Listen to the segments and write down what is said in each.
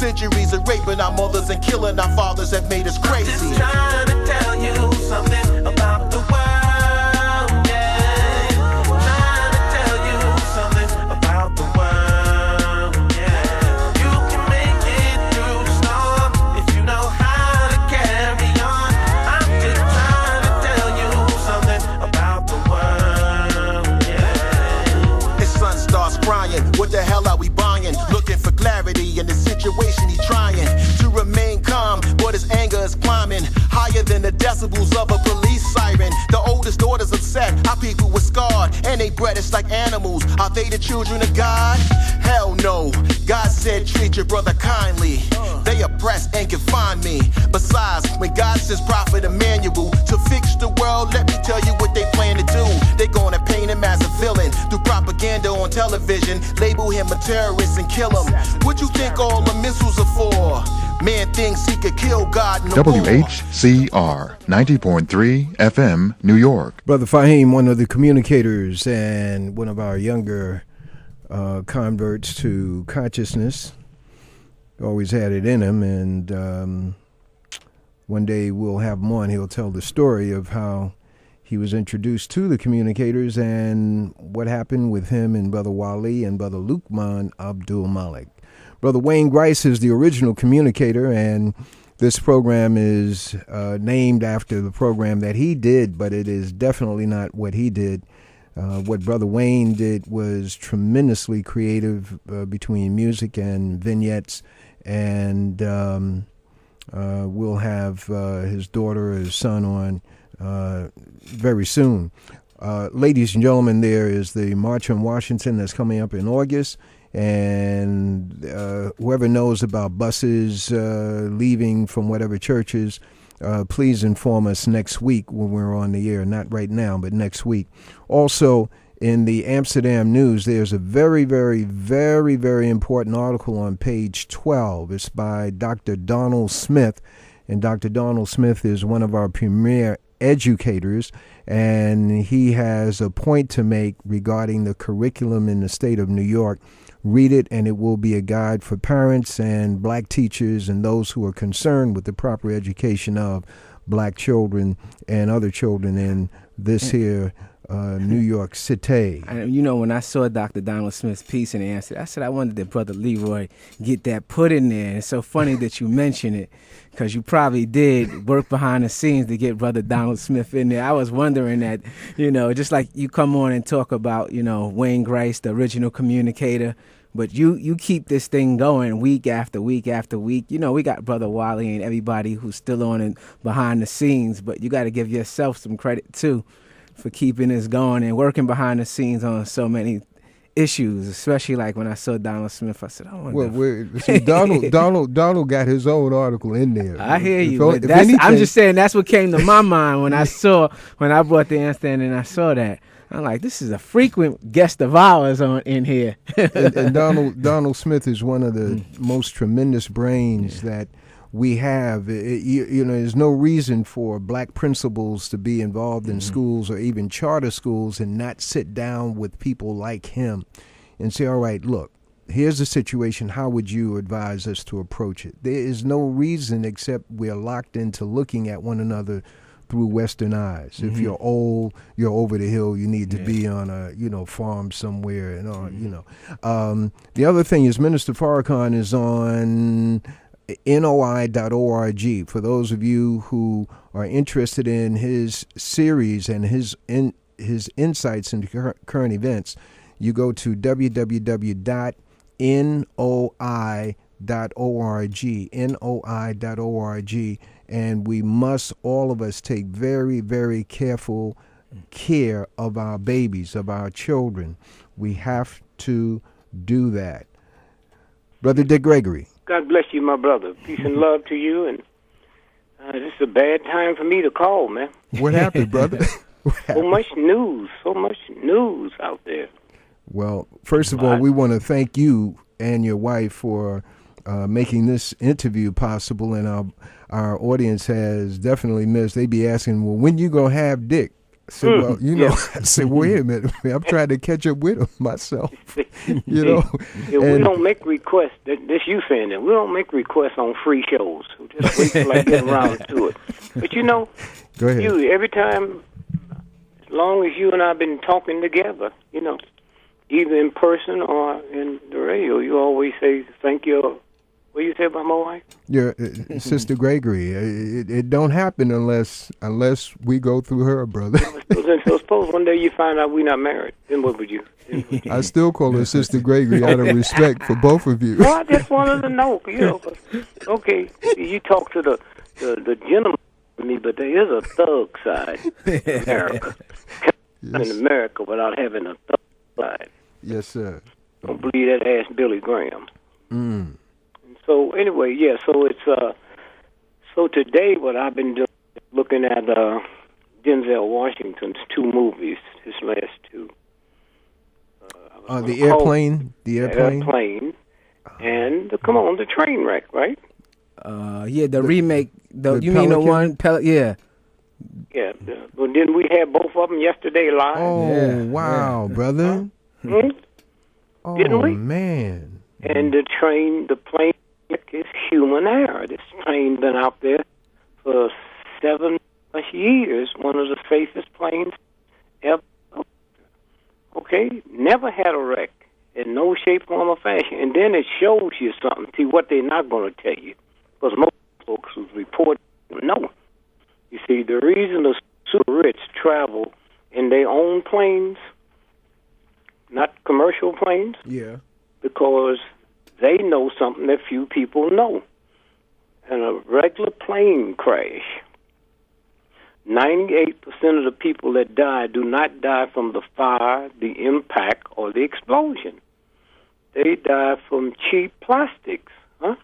Centuries of raping our mothers and killing our fathers have made us crazy. I'm just trying to tell you something about the world. What the hell are we buying? Looking for clarity in the situation he's trying to remain calm, but his anger is climbing higher than the decibels of a police siren. The oldest daughter's upset, our people were scarred, and they bred us like animals. Are they the children of God? Hell no. God said treat your brother kindly. They oppress and confine me. Besides, when God sends Prophet Emmanuel to fix the world, let me tell you what they plan to do. They gonna paint him as a villain through propaganda on television, label him a terrorist and kill him. What you think all the missiles are for? Man thinks he could kill God no WHCR 90.3 FM, New York. Brother Fahim, one of the communicators and one of our younger converts to consciousness, always had it in him, and one day we'll have him on. He'll tell the story of how he was introduced to the communicators and what happened with him and Brother Wali and Brother Lukman Abdul Malik. Brother Wayne Grice is the original communicator, and this program is named after the program that he did, but it is definitely not what he did. What Brother Wayne did was tremendously creative between music and vignettes, and we'll have his daughter, his son on very soon. Ladies and gentlemen, there is the March on Washington that's coming up in August, and whoever knows about buses leaving from whatever churches, please inform us next week when we're on the air. Not right now, but next week. Also, in the Amsterdam News, there's a very, very, very, very important article on page 12. It's by Dr. Donald Smith, and Dr. Donald Smith is one of our premier educators, and he has a point to make regarding the curriculum in the state of New York. Read it, and it will be a guide for parents and black teachers and those who are concerned with the proper education of black children and other children in this here New York City. You know, when I saw Dr. Donald Smith's piece in the answer, I said, I wonder did Brother Leroy get that put in there. It's so funny that you mention it, because you probably did work behind the scenes to get Brother Donald Smith in there. I was wondering that, you know, just like you come on and talk about, you know, Wayne Grice, the original communicator, but you keep this thing going week after week after week. You know, we got Brother Wally and everybody who's still on and behind the scenes, but you got to give yourself some credit, too, for keeping this going and working behind the scenes on so many issues, especially like when I saw Donald Smith. I said, I wonder. Well, see, Donald got his own article in there. I hear you. But I'm just saying that's what came to my mind when I brought the answer and I saw that. I'm like, this is a frequent guest of ours in here. and Donald Smith is one of the most tremendous brains that we have. You know, there's no reason for black principals to be involved in schools or even charter schools and not sit down with people like him and say, all right, look, here's the situation. How would you advise us to approach it? There is no reason except we're locked into looking at one another through Western eyes. If you're old, you're over the hill, you need to be on a, farm somewhere and on, The other thing is Minister Farrakhan is on NOI.org. For those of you who are interested in his series and his insights into current events, you go to www.noi.org, and we must, all of us, take very, very careful care of our babies, of our children. We have to do that. Brother Dick Gregory. God bless you, my brother. Peace and love to you. And this is a bad time for me to call, man. What happened, brother? So much news out there. Well, first of all, we want to thank you and your wife for making this interview possible, and our audience has definitely missed. They be asking, well, when you gonna have Dick? I said, well, you know, I said, wait a minute. I'm trying to catch up with him myself. You know, we don't make requests. This you saying that we don't make requests on free shows. We just wait till I get around to it. But you know, go ahead. You every time, as long as you and I've been talking together, you know, either in person or in the radio, you always say thank you. What do you say about my wife? Your Sister Gregory. It don't happen unless we go through her, brother. So suppose one day you find out we're not married. Then what would you? I still call her Sister Gregory out of respect for both of you. Well, I just wanted to know, you know. Okay, you talk to the gentleman with me, but there is a thug side in America. Yes. In America without having a thug side. Yes, sir. Don't believe that ass Billy Graham. So anyway, yeah. So it's so today what I've been doing is looking at Denzel Washington's two movies, his last two. The airplane, Airplane, and the train wreck, right? Yeah, the remake. You mean the one? Yeah. Yeah. Well, didn't we have both of them yesterday live? Oh, yeah. Wow, brother. Oh, didn't we? Man. And the plane is human error. This plane been out there for 7+ years, one of the safest planes ever. Okay? Never had a wreck in no shape, form, or fashion. And then it shows you something. See, what they're not going to tell you, because most folks who report know. You see, the reason the super rich travel in their own planes, not commercial planes, because they know something that few people know. In a regular plane crash, 98% of the people that die do not die from the fire, the impact, or the explosion. They die from cheap plastics, huh?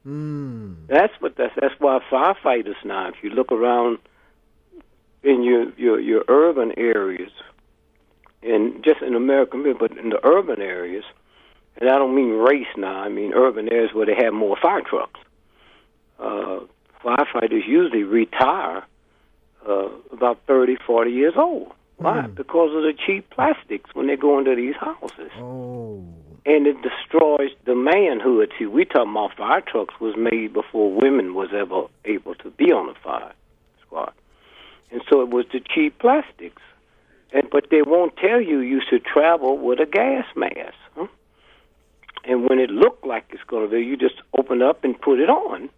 That's why firefighters now, if you look around in your urban areas, and just in America, but in the urban areas, and I don't mean race now, I mean urban areas where they have more fire trucks. Firefighters usually retire about 30, 40 years old. Why? Because of the cheap plastics when they go into these houses. Oh. And it destroys the manhood. See, we talking about fire trucks was made before women was ever able to be on the fire squad. And so it was the cheap plastics. But they won't tell you should travel with a gas mask. Huh? And when it looked like it's going to be, you just open up and put it on.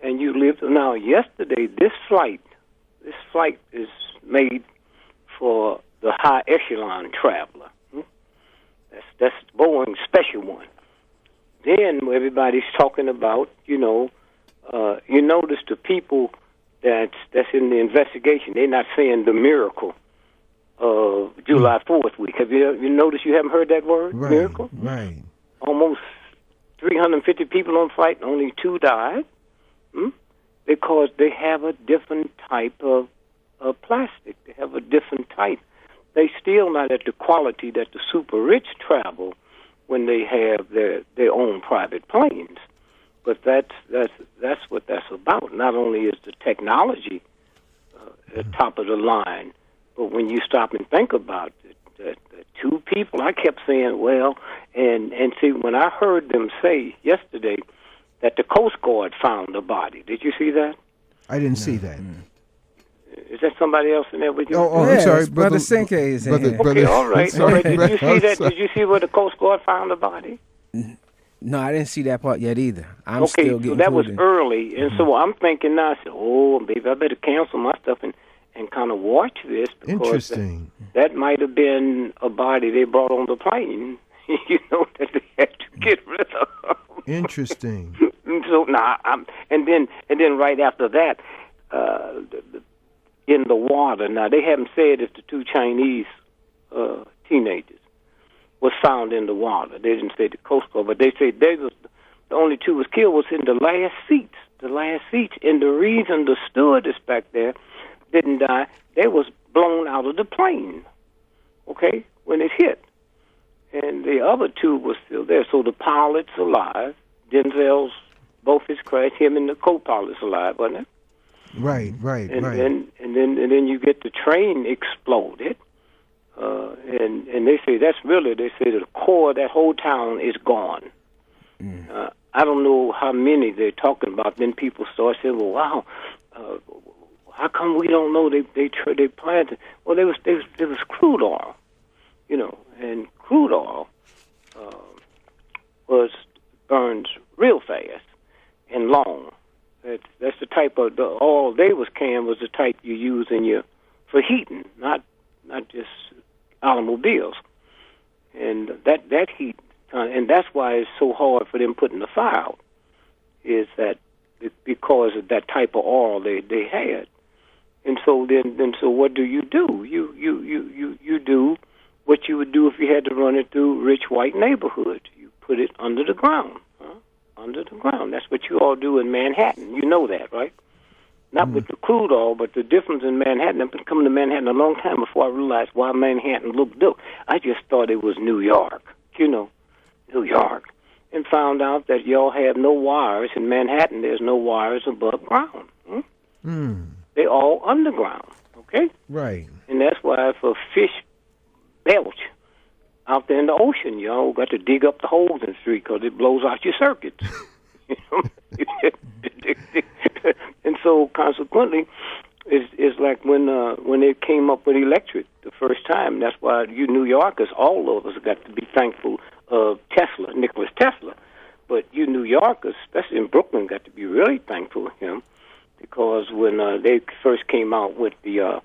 And you live. Now, yesterday, this flight is made for the high echelon traveler. That's Boeing's special one. Then everybody's talking about, you notice the people that's in the investigation, they're not saying the miracle of July 4th week. Have you noticed you haven't heard that word, Right, miracle? Right. Almost 350 people on flight, and only 2 died. Because they have a different type of plastic. They have a different type. They still not at the quality that the super rich travel when they have their own private planes. But that's what that's about. Not only is the technology at top of the line, but when you stop and think about it, that 2 people, I kept saying, well, and see, when I heard them say yesterday that the Coast Guard found the body, did you see that? I didn't see that. Is that somebody else in there with you? Oh, I'm sorry, Brother Sinke is in here. Okay, all right. Sorry, Did you see that? Did you see where the Coast Guard found the body? No, I didn't see that part yet either. I'm okay, still getting so that was to it. early, and so I'm thinking now, I said, oh, baby, I better cancel my stuff and kind of watch this. Because Interesting. That might have been a body they brought on the plane, that they had to get rid of. Interesting. So now, and then right after that, in the water. Now they haven't said if the 2 Chinese teenagers was found in the water. They didn't say the Coast Guard, but they say the only 2 was killed was in the last seats. And the reason the stewardess back there didn't die, they was blown out of the plane. Okay, when it hit, and the other 2 were still there. So the pilot's alive. Denzel's both his crash, him and the co-pilot's alive, wasn't it? Right. And then you get the train exploded. And they say they say the core of that whole town is gone. I don't know how many they're talking about. Then people start saying, well, wow, how come we don't know they planted? Well, there was crude oil, and crude oil burns real fast and long. That's the type of the oil they was carrying was the type you use for heating, not just automobiles. And that heat, and that's why it's so hard for them putting the fire out, is that because of that type of oil they had. And so so what do? You do what you would do if you had to run it through rich white neighborhood. You put it under the ground. Under the ground. That's what you all do in Manhattan. You know that, right? Not with the crude oil, but the difference in Manhattan. I've been coming to Manhattan a long time before I realized why Manhattan looked different. I just thought it was New York, New York. And found out that y'all have no wires. In Manhattan, there's no wires above ground. They're all underground, okay? Right. And that's why if a fish belch out there in the ocean, y'all got to dig up the holes in the street because it blows out your circuits. And so, consequently, it's like when they came up with electric the first time. That's why you New Yorkers, all of us, got to be thankful of Tesla, Nikola Tesla. But you New Yorkers, especially in Brooklyn, got to be really thankful of him because when they first came out with the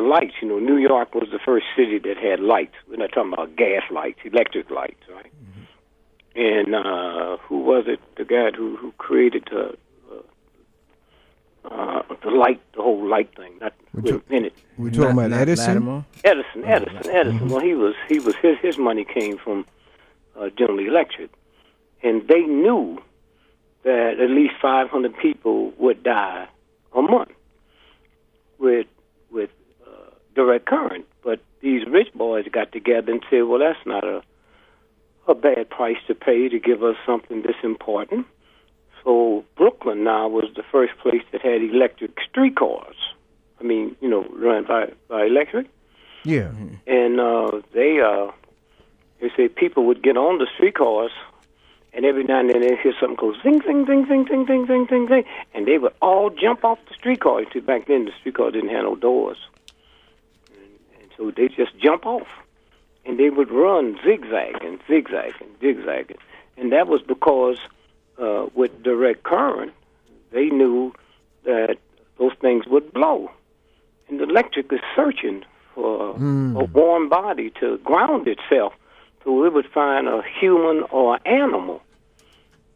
lights, New York was the first city that had lights. We're not talking about gas lights, electric lights, right? And who was it? The guy who created the light, the whole light thing. Not who invented. We're talking about Edison. Edison. Well, his money came from General Electric, and they knew that at least 500 people would die a month with direct current. But these rich boys got together and said, well, that's not a bad price to pay to give us something this important. So Brooklyn now was the first place that had electric streetcars. I mean, run by electric. Yeah. And they say people would get on the streetcars, and every now and then they'd hear something go zing, zing, zing, zing, zing, zing, zing, zing, zing, and they would all jump off the streetcar. Back then, the streetcar didn't have no doors. And so they just jump off. And they would run zigzagging. And that was because with direct current, they knew that those things would blow. And the electric is searching for a warm body to ground itself, so it would find a human or animal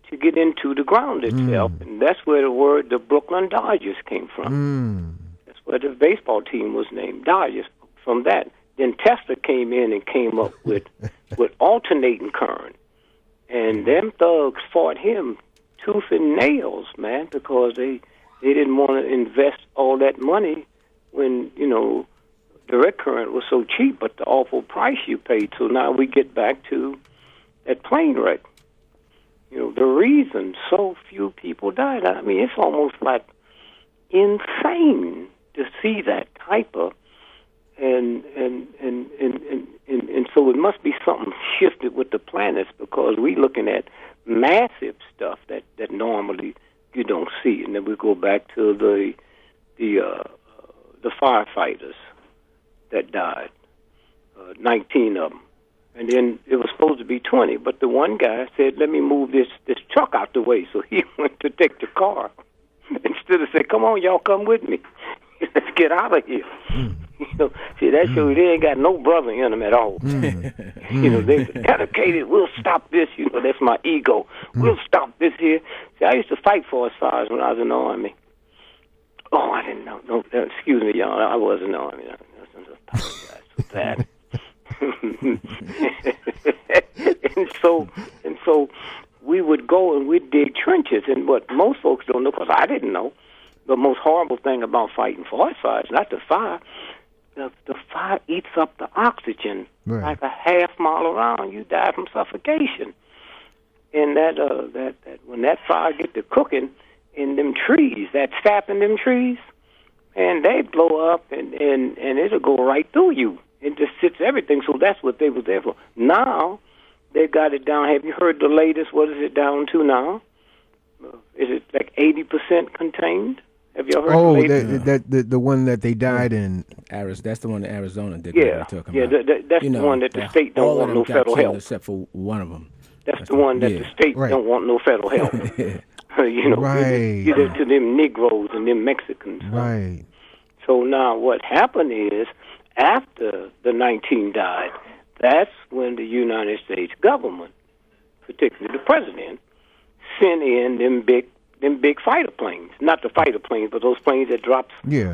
to get into the ground itself. And that's where the Brooklyn Dodgers came from. That's where the baseball team was named, Dodgers, from that. Then Tesla came in and came up with alternating current. And them thugs fought him tooth and nails, man, because they didn't want to invest all that money when, direct current was so cheap, but the awful price you paid. So now we get back to that plane wreck. The reason so few people died. I mean, it's almost like insane to see that type of, and so it must be something shifted with the planets because we're looking at massive stuff that normally you don't see. And then we go back to the firefighters that died, 19 of them. And then it was supposed to be 20, but the one guy said, let me move this truck out the way. So he went to take the car instead of saying, come on, y'all, come with me. Let's get out of here. See, that shows they ain't got no brother in them at all. They're dedicated. We'll stop this. That's my ego. We'll stop this here. See, I used to fight for us fires when I was in the Army. Oh, I didn't know. No, excuse me, y'all. I was in the Army. I apologize for that. and so we would go and we'd dig trenches. And what most folks don't know, because I didn't know, the most horrible thing about fighting forest fires, not the fire, the fire eats up the oxygen like a half mile around. You die from suffocation. And that when that fire get to cooking in them trees, that sap in them trees, and they blow up and it'll go right through you. It just sits everything. So that's what they was there for. Now they got it down. Have you heard the latest? What is it down to now? Is it like 80% contained? Have you heard? Oh, the one that they died in. That's the one in Arizona that yeah, talking about. That's the one that the state don't want no federal help. Except for one of them. That's the one that the state don't want no federal help. Right. Either to them Negroes and them Mexicans. Right. So now what happened is, after the 19 died, that's when the United States government, particularly the president, sent in them big fighter planes. Not the fighter planes, but those planes that drops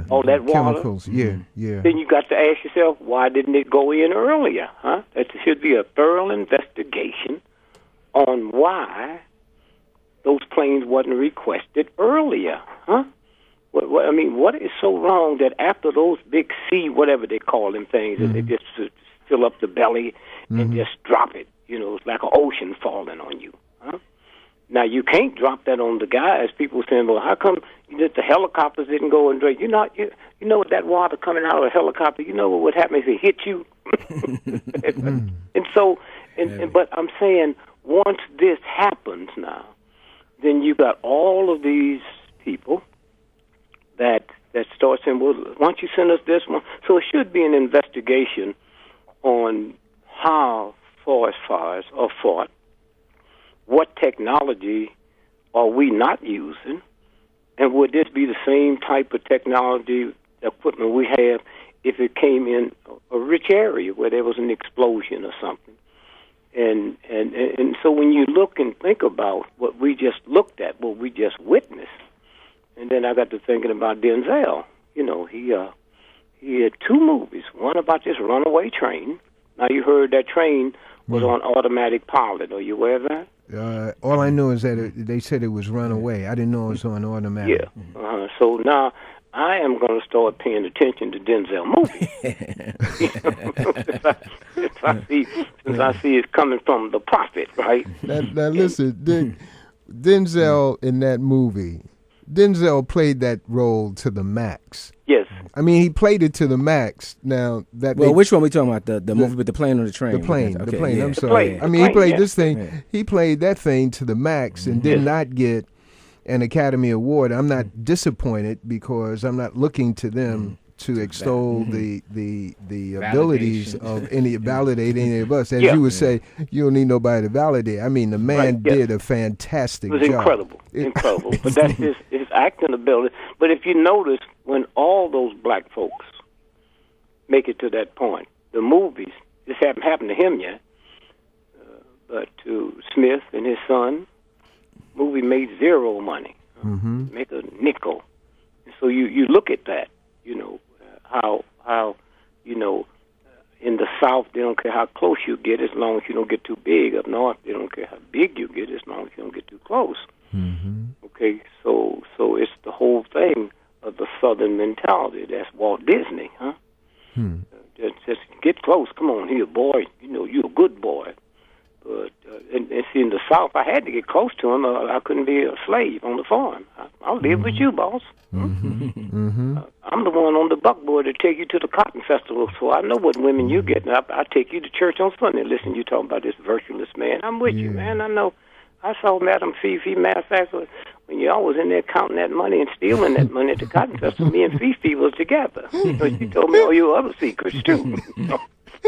all that water. Chemicals, yeah. Then you got to ask yourself, why didn't it go in earlier? Huh? There should be a thorough investigation on why those planes wasn't requested earlier. Huh? What is so wrong that after those big sea, whatever they call them things, that they just fill up the belly and just drop it? It's like an ocean falling on you. Huh? Now, you can't drop that on the guys. People saying, well, how come the helicopters didn't go and drink? You know that water coming out of a helicopter, you know what would happen if it hit you? But I'm saying, once this happens now, then you got all of these people that start saying, well, why don't you send us this one? So it should be an investigation on how forest fires are fought, what technology are we not using, and would this be the same type of technology equipment we have if it came in a rich area where there was an explosion or something? And so when you look and think about what we just looked at, what we just witnessed, and then I got to thinking about Denzel. He had two movies, one about this runaway train. Now, you heard that train was on automatic pilot. Are you aware of that? All I know is that they said it was runaway. I didn't know it was on automatic. Yeah. So now I am going to start paying attention to Denzel movies. Since I see it's coming from the prophet, right? Now listen, Denzel in that movie, Denzel played that role to the max. Yes. I mean, he played it to the max. Now that which one are we talking about? The movie with the plane or the train? The plane. Okay, the plane. Yeah. I'm sorry. I mean, he played this thing. Yeah. He played that thing to the max and did not get an Academy Award. I'm not disappointed because I'm not looking to them to extol the abilities of validate any of us. As you would say, you don't need nobody to validate. I mean, the man did a fantastic job. It was incredible. But that's his acting ability. But if you notice, when all those black folks make it to that point, the movies, this haven't happened to him yet, but to Smith and his son, movie made zero money, make a nickel. And so you look at that, how in the South, they don't care how close you get as long as you don't get too big. Up north, they don't care how big you get as long as you don't get too close. Okay, so it's the whole thing of the Southern mentality. That's Walt Disney, huh? Just get close. Come on here, boy. You're a good boy. But and see, in the South, I had to get close to him. I couldn't be a slave on the farm. I'll live with you, boss. I'm the one on the buckboard to take you to the cotton festival, so I know what women you get. I take you to church on Sunday. Listen, you talking about this virtueless man. I'm with you, man. I know. I saw Madam Fifi. Matter of fact, when y'all was in there counting that money and stealing that money at the cotton festival, me and Fifi was together. So she told me all your other secrets too.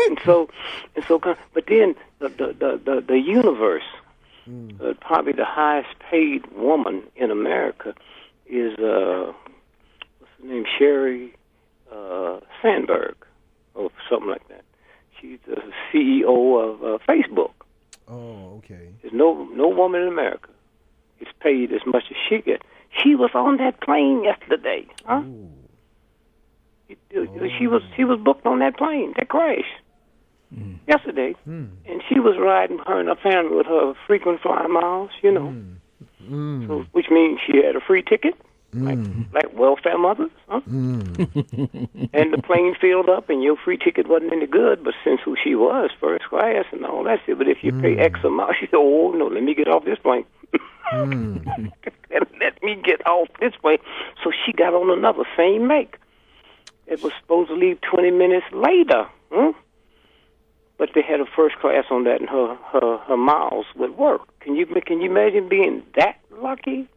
And so, but then the universe, probably the highest paid woman in America is what's her name, Sherry Sandberg, or something like that. She's the CEO of Facebook. Oh, okay. There's no woman in America is paid as much as she gets. She was on that plane yesterday, huh? She was booked on that plane that crashed yesterday, and she was riding, her and her family, with her frequent flyer miles, so, which means she had a free ticket, like welfare mothers, huh? And the plane filled up, and your free ticket wasn't any good, but since who she was, first class and all that shit, but if you pay X amount, she said, oh, no, let me get off this plane. Let me get off this way. So she got on another, same make. It was supposed to leave 20 minutes later. But they had a first class on that, and her miles would work. Can you imagine being that lucky?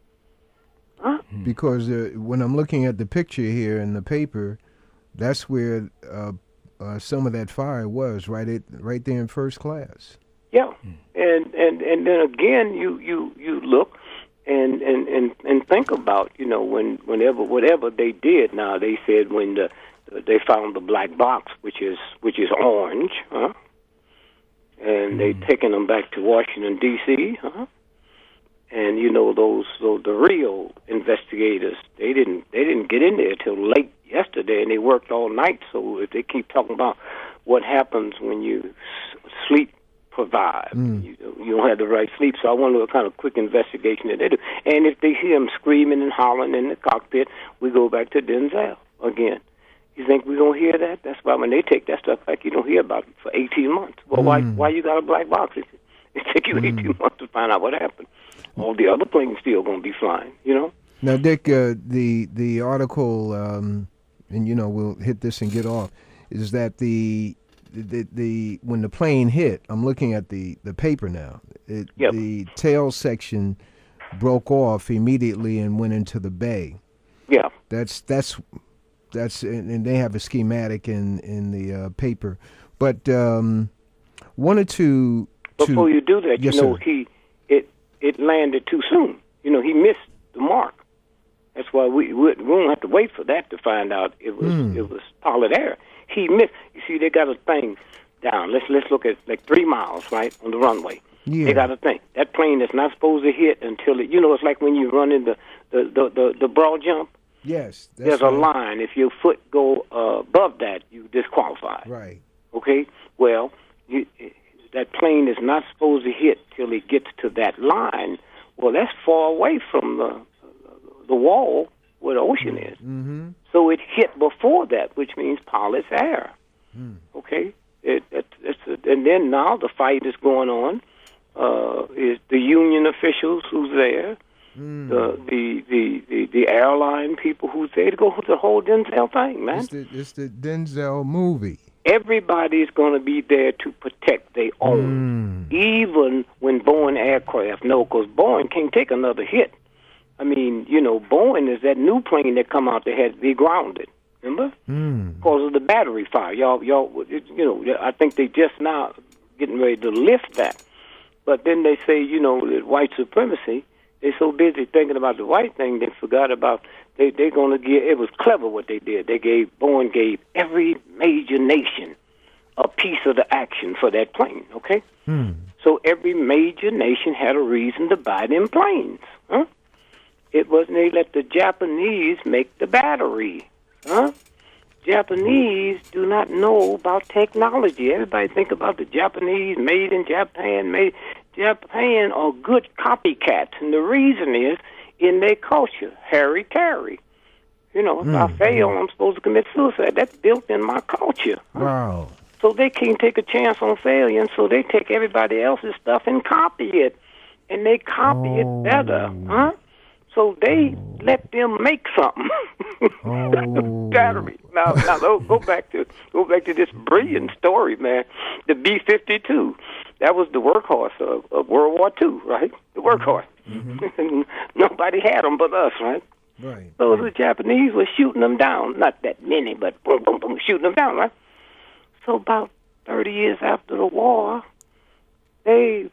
Huh? Because when I'm looking at the picture here in the paper, that's where some of that fire was, right there in first class. Yeah, and then again, you look and think about, whatever they did. Now they said when they found the black box, which is orange, huh? And they taken them back to Washington D.C., huh? And the real investigators, they didn't get in there till late yesterday, and they worked all night. So if they keep talking about what happens when you sleep deprived, you don't have the right sleep. So I wonder what kind of quick investigation that they do. And if they hear him screaming and hollering in the cockpit, we go back to Denzel again. You think we're going to hear that? That's why when they take that stuff back, you don't hear about it for 18 months. Well, why you got a black box? It take you 18 months to find out what happened. All the other planes still going to be flying, Now, Dick, the article, and we'll hit this and get off, is that the when the plane hit, I'm looking at the paper now. The tail section broke off immediately and went into the bay. Yeah, that's and they have a schematic in the paper. But wanted to before you do that, yes, it landed too soon. He missed the mark. That's why we don't have to wait for that to find out it was solid air. He missed. You see, they got a thing down. Let's look at like 3 miles right on the runway. Yeah. They got a thing. That plane is not supposed to hit until it. It's like when you run in the broad jump. Yes. There's a line. If your foot go above that, you disqualify. Right. Okay. Well, that plane is not supposed to hit till it gets to that line. Well, that's far away from the wall where the ocean is. Mm-hmm. So it hit before that, which means polished air. Okay? And then now the fight is going on. Is the union officials who's there, the airline people who's there to go through the whole Denzel thing, man. It's the Denzel movie. Everybody's going to be there to protect their own, even when Boeing aircraft because Boeing can't take another hit. I mean, Boeing is that new plane that come out that had to be grounded, remember? Because of the battery fire. Y'all, I think they just now getting ready to lift that. But then they say, that white supremacy, they're so busy thinking about the white thing, they forgot about, they're going to give, it was clever what they did. Boeing gave every major nation a piece of the action for that plane, okay? So every major nation had a reason to buy them planes, huh? It wasn't they let the Japanese make the battery, huh? Japanese do not know about technology. Everybody think about the Japanese, made in Japan, Japan are good copycats, and the reason is in their culture, harry-carry. If I fail, I'm supposed to commit suicide. That's built in my culture. Wow. So they can't take a chance on failure, and so they take everybody else's stuff and copy it, and they copy it better, huh? So they let them make something. Battery. Now go back to this brilliant story, man. The B-52. That was the workhorse of World War II, right? The workhorse. Mm-hmm. Nobody had them but us, right? Right. So the Japanese were shooting them down. Not that many, but boom, boom, boom, shooting them down, right? So about 30 years after the war, they,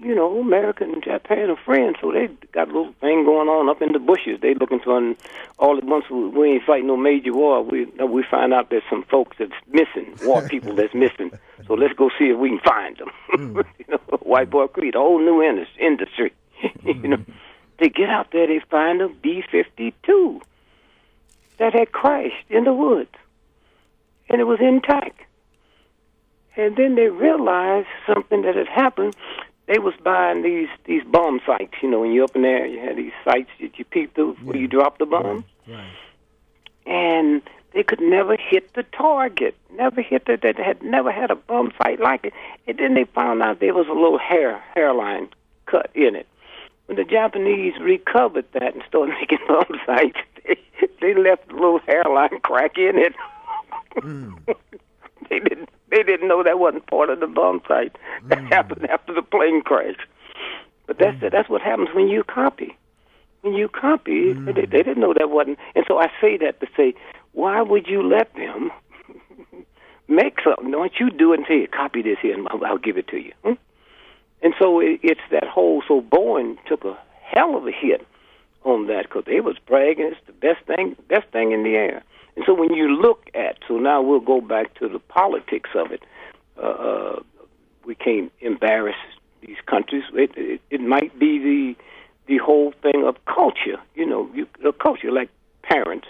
America and Japan are friends, so they got a little thing going on up in the bushes. They looking for all at once. We ain't fighting no major war. We find out there's some folks that's missing, war people that's missing. So let's go see if we can find them. White Boy Creed, a whole new industry. They get out there, they find a B-52 that had crashed in the woods, and it was intact. And then they realized something that had happened. They was buying these bomb sites. When you're up in there, you had these sites that you peep through where you drop the bomb. Right. And they could never hit the target. Never hit that. They had never had a bomb site like it. And then they found out there was a little hairline cut in it. when the Japanese recovered that and started making bomb sights, they left a little hairline crack in it. They didn't know that wasn't part of the bomb sight that happened after the plane crash. But that's what happens when you copy. When you copy, they didn't know that wasn't. And so I say that to say, why would you let them make something? Don't you do it and say, copy this here, and I'll give it to you. And so it's that whole. So Boeing took a hell of a hit on that because they was bragging it's the best thing in the air. And so when you look at, so now we'll go back to the politics of it. We can't embarrass these countries. It might be the whole thing of culture. You know, the culture, like parents.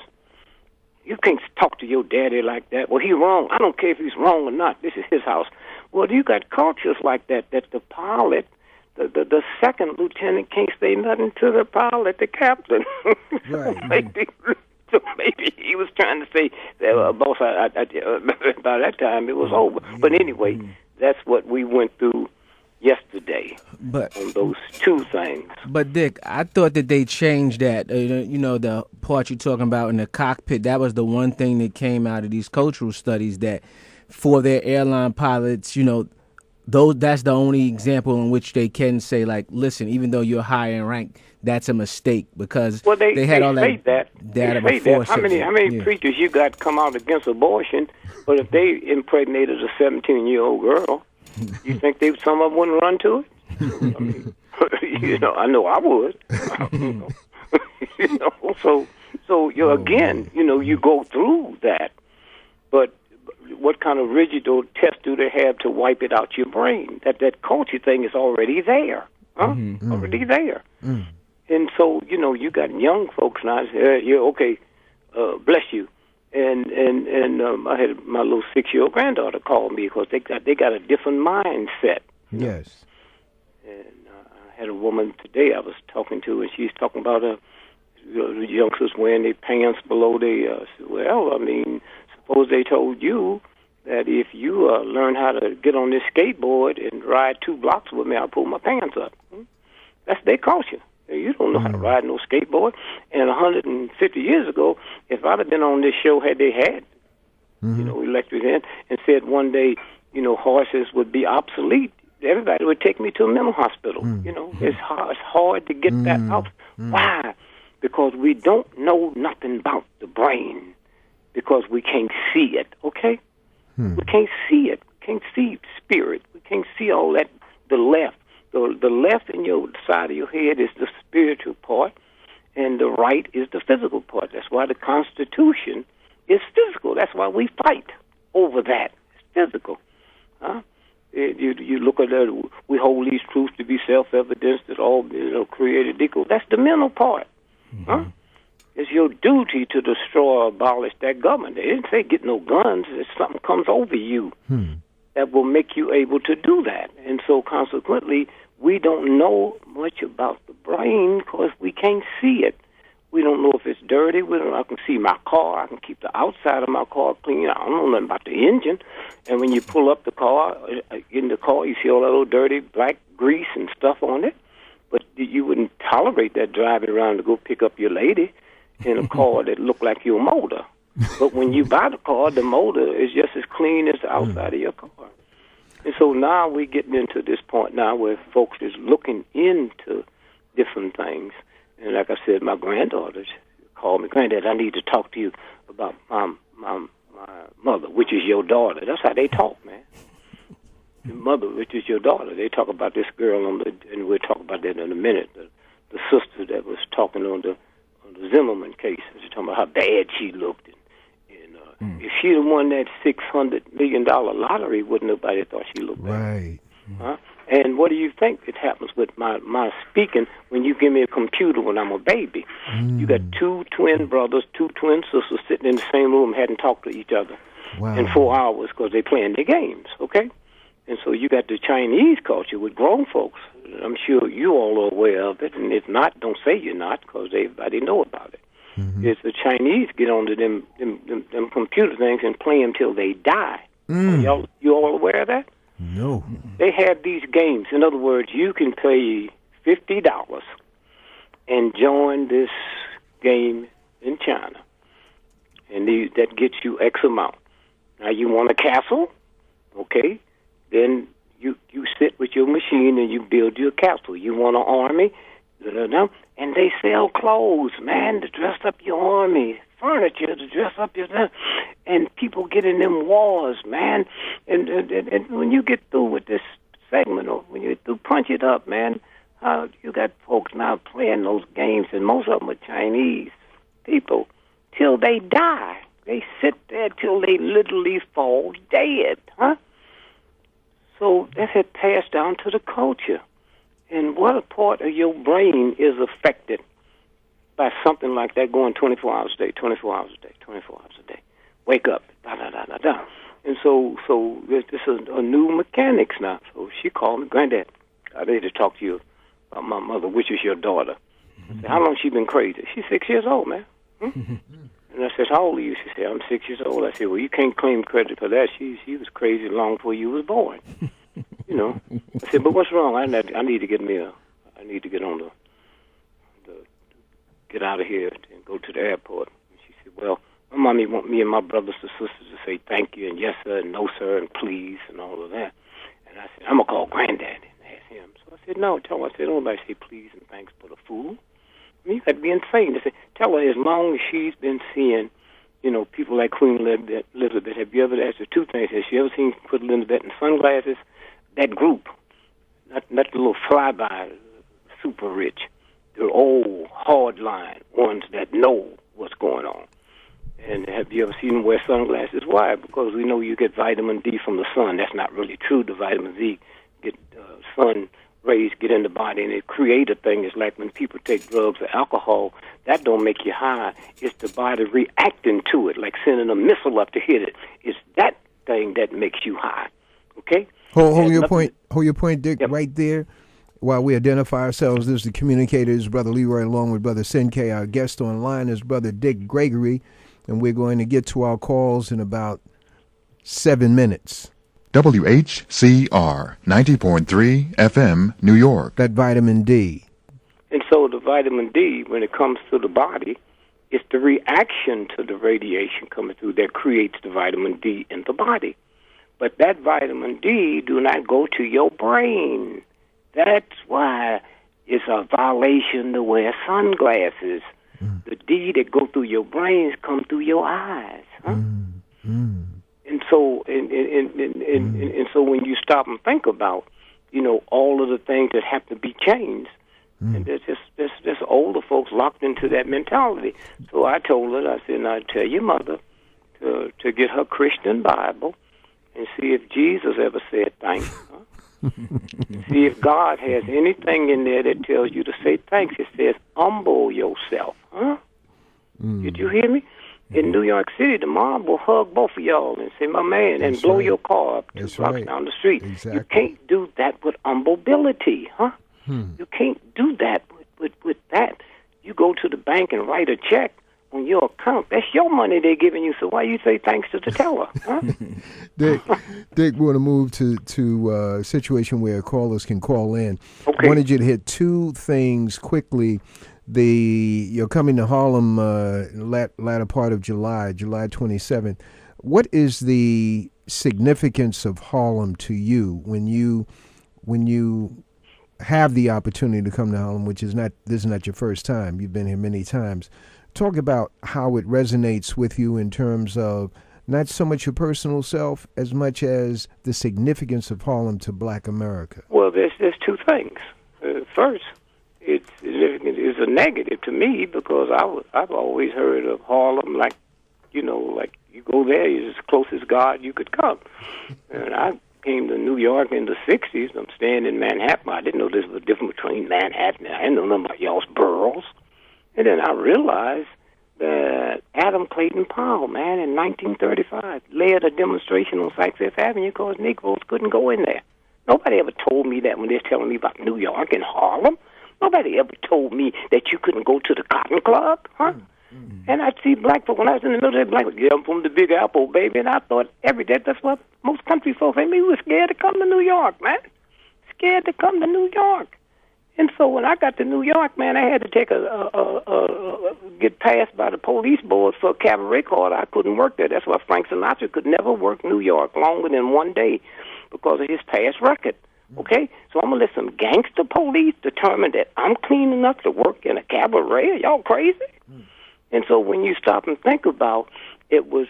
You can't talk to your daddy like that. Well, he's wrong. I don't care if he's wrong or not. This is his house. Well, you got cultures like that the pilot, the second lieutenant can't say nothing to the pilot, the captain. Right. Maybe he was trying to say, boss, by that time it was over. But anyway, that's what we went through yesterday on those two things. But Dick, I thought that they changed that. You know, the part you're talking about in the cockpit, that was the one thing that came out of these cultural studies, that for their airline pilots, you know, that's the only example in which they can say, like, listen, even though you're higher in rank, that's a mistake, because they had all that data before. How many preachers you got come out against abortion, but if they impregnated a 17-year-old girl, you think some of them wouldn't run to it? I mean, you know, I know I would. You know, so you again, you know, you go through that, but what kind of rigid test do they have to wipe it out your brain? That culture thing is already there, already there. And so, you know, you got young folks now. You're okay. Bless you. And I had my little 6-year-old granddaughter call me because they got a different mindset. Yes. And I had a woman today I was talking to, and she's talking about the youngsters wearing their pants below their. Well, I mean, suppose they told you that if you learn how to get on this skateboard and ride 2 blocks with me, I'll pull my pants up. That's their culture. You don't know how to ride no skateboard. And 150 years ago, if I'd have been on this show, had they had, you know, electric and said one day, you know, horses would be obsolete, everybody would take me to a mental hospital. You know, it's hard to get that out. Why? Because we don't know nothing about the brain, because we can't see it, okay? We can't see it. We can't see spirit. We can't see all that, the left. The left in your side of your head is the spiritual part, and the right is the physical part. That's why the Constitution is physical. That's why we fight over that. It's physical. You look at that. We hold these truths to be self-evident that all, you know, created equal. That's the mental part. It's your duty to destroy or abolish that government. They didn't say get no guns. If something comes over you that will make you able to do that. And so consequently, we don't know much about the brain because we can't see it. We don't know if it's dirty. I can see my car. I can keep the outside of my car clean. I don't know nothing about the engine. And when you pull up the car, in the car, you see all that little dirty black grease and stuff on it. But you wouldn't tolerate that driving around to go pick up your lady in a car that looked like your motor. But when you buy the car, the motor is just as clean as the outside of your car. And so now we're getting into this point now where folks is looking into different things. And like I said, my granddaughter called me, Granddad, I need to talk to you about my mother, which is your daughter. That's how they talk, man. Your mother, which is your daughter. They talk about this girl and we'll talk about that in a minute. The sister that was talking on the Zimmerman case. She's talking about how bad she looked. If she'd have won that $600 million lottery, wouldn't nobody thought she looked bad. Right. And what do you think it happens with my speaking when you give me a computer when I'm a baby? You got 2 twin brothers, 2 twin sisters sitting in the same room, hadn't talked to each other in 4 hours because they're playing their games, okay? And so you got the Chinese culture with grown folks. I'm sure you all are aware of it, and if not, don't say you're not because everybody know about it. It's the Chinese get onto them computer things and play them till they die. You all aware of that? No. They have these games. In other words, you can pay $50 and join this game in China. And that gets you X amount. Now, you want a castle? Okay. Then you sit with your machine and you build your castle. You want an army? And they sell clothes, man, to dress up your army, furniture to dress up your... And people get in them wars, man. And when you get through with this segment, or when you get through, punch it up, man. You got folks now playing those games, and most of them are Chinese people, till they die. They sit there till they literally fall dead, huh? So that had passed down to the culture. And what a part of your brain is affected by something like that going 24 hours a day, 24 hours a day, 24 hours a day. Wake up, da-da-da-da-da. And so this is a new mechanics now. So she called me, Granddad, I need to talk to you about my mother, which is your daughter. I said, how long she been crazy? She's 6 years old, man. And I said, how old are you? She said, I'm 6 years old. I said, well, you can't claim credit for that. She was crazy long before you was born. You know. I said, but what's wrong? I need to get on the get out of here and go to the airport. And she said, well, my mommy want me and my brothers and sisters to say thank you and yes, sir, and no, sir, and please, and all of that. And I said, I'm going to call Granddad and ask him. So I said, no, tell her. I said, don't nobody say please and thanks but a fool. I mean, you got to be insane. I said, tell her as long as she's been seeing, you know, people like Queen Elizabeth, have you ever asked her two things? Has she ever seen Queen Elizabeth in sunglasses? That group, not the little flyby, super rich, the old, hardline ones that know what's going on. And have you ever seen them wear sunglasses? Why? Because we know you get vitamin D from the sun. That's not really true. The vitamin D get sun rays get in the body and it create a thing. It's like when people take drugs or alcohol, that don't make you high. It's the body reacting to it, like sending a missile up to hit it. It's that thing that makes you high. Okay? Hold your point, Dick, yep. Right there. While we identify ourselves, this is the communicators, Brother Leroy, along with Brother Senke. Our guest online is Brother Dick Gregory, and we're going to get to our calls in about 7 minutes. WHCR 90.3 FM, New York. That vitamin D. And so the vitamin D, when it comes to the body, it's the reaction to the radiation coming through that creates the vitamin D in the body. But that vitamin D do not go to your brain. That's why it's a violation to wear sunglasses. The D that go through your brains come through your eyes. Huh? And so, and so, when you stop and think about, you know, all of the things that have to be changed, and there's just older folks locked into that mentality. So I told her, I said, now tell your mother to get her Christian Bible and see if Jesus ever said thanks. Huh? See if God has anything in there that tells you to say thanks. It says humble yourself. Huh? Did you hear me? In New York City, the mob will hug both of y'all and say, my man, and blow your car up 2 blocks down the street. Exactly. You can't do that with humility, huh? You can't do that with that. You go to the bank and write a check on your account. That's your money they're giving you, so why you say thanks to the teller, huh? Dick, we want to move to a situation where callers can call in. Okay. I wanted you to hit two things quickly. You're coming to Harlem latter part of July 27th. What is the significance of Harlem to you when you have the opportunity to come to Harlem, this is not your first time. You've been here many times. Talk about how it resonates with you in terms of not so much your personal self as much as the significance of Harlem to Black America. Well, there's two things. First, it's a negative to me because I've always heard of Harlem like you go there, it's as close as God you could come. And I came to New York in the 60s. I'm staying in Manhattan. I didn't know this was different between Manhattan. I didn't know nothing about y'all's boroughs. And then I realized that Adam Clayton Powell, man, in 1935, led a demonstration on Saks Fifth Avenue because Negroes couldn't go in there. Nobody ever told me that when they're telling me about New York and Harlem. Nobody ever told me that you couldn't go to the Cotton Club, huh? And I'd see black folk, when I was in the military, black folk, yeah, I'm from the Big Apple, baby, and I thought every day that's what most country folks say. We were scared to come to New York, man. Scared to come to New York. And so when I got to New York, man, I had to take get passed by the police board for a cabaret card. I couldn't work there. That's why Frank Sinatra could never work New York longer than one day because of his past record. Okay? So I'm going to let some gangster police determine that I'm clean enough to work in a cabaret? Are y'all crazy? And so when you stop and think about it was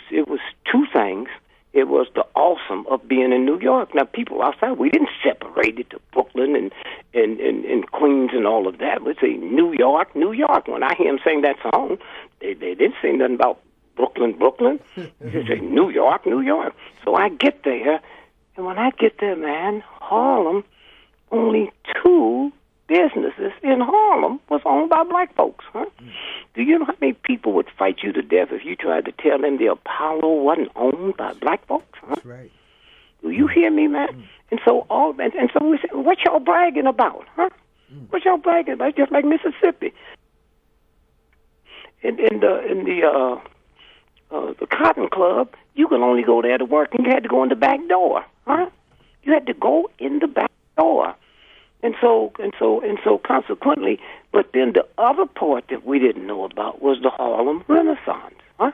two things. It was the awesome of being in New York. Now, people outside, we didn't separate it to Brooklyn and Queens and all of that. We say New York, New York. When I hear them sing that song, they didn't say nothing about Brooklyn, Brooklyn. They say New York, New York. So I get there, and when I get there, man, Harlem, only 2 businesses in Harlem was owned by black folks. Huh? Do you know how many people would fight you to death if you tried to tell them the Apollo wasn't owned by black folks? Huh? That's right. Do you hear me, man? And so so we said, what y'all bragging about, huh? What y'all bragging about? Just like Mississippi. In the Cotton Club, you could only go there to work, and you had to go in the back door, huh? You had to go in the back door. And so consequently, but then the other part that we didn't know about was the Harlem Renaissance, huh?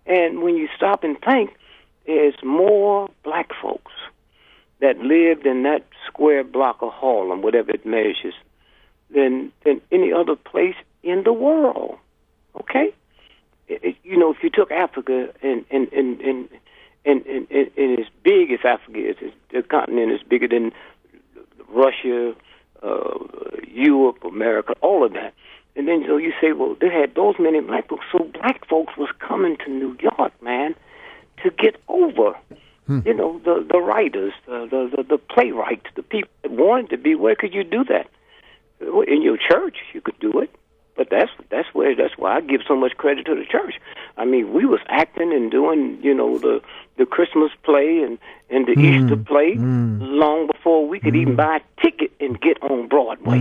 And when you stop and think, there's more black folks that lived in that square block of Harlem, whatever it measures, than any other place in the world, okay? You know, if you took Africa and as big as Africa is, the continent is bigger than Russia, Europe, America, all of that. And then so you say, well, they had those many black folks. So black folks was coming to New York, man, to get over, you know, the writers, the playwrights, the people that wanted to be. Where could you do that? In your church, you could do it. But that's why I give so much credit to the church. I mean, we was acting and doing, you know, the Christmas play and the Easter play long before we could even buy a ticket and get on Broadway.